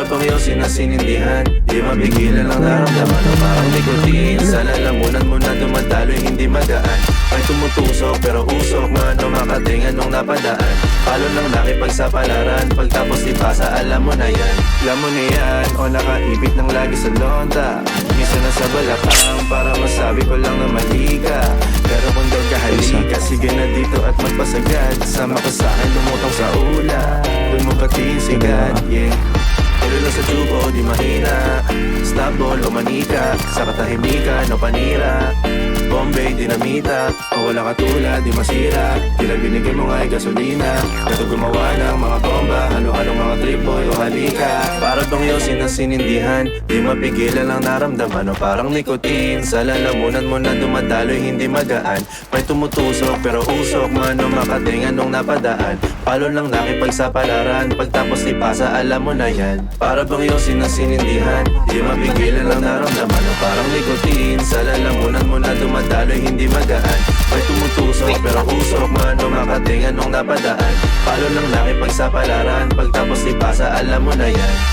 bang yosin na sinindihan, di mapigilan ang naramdaman o parang nikotin. Sa lalamunan mo na dumadalo'y hindi magaan. May tumutusok pero usok man o makatingan nung napadaan. Palo lang nakipagsapalaran, pagtapos ipasa alam mo na yan. Alam mo na yan o nakaipit ng lagi sa lonta. Minsan na sa balakang para masabi ko lang na mali ka. Pero kung daw kahalika, sige na dito at magpasagad. Sama ka sa akin, lumutang sa ula, doon mo patiin sigat, yeah. Pero lang sa tubo, di mahina. Snapball o manika, sa katahimikan o panira. Bombay, dinamita, o wala katulad, di masira. Tila binigay mo nga ay gasolina. Kato gumawa ng mga bomba, halo-halong mga tripoy o halika. Para bang yosin na sinindihan, di mapigilan ang naramdaman o parang nikotin. Sa lalamunan mo na dumadalo'y hindi magaan. May tumutusok pero usok man o makatingan nung napadaan. Palo lang nakipagsapalaran, pagtapos ipasa alam mo na yan. Para bang yosin na sinindihan, di mapigilan ang naramdaman o parang nikotin. Sa lalamunan mo na dumadalo'y hindi magaan. May tumutusok pero usok man o makatingan nung napadaan. Palo lang nakipagsapalaran, pagtapos ipasa alam mo na yan.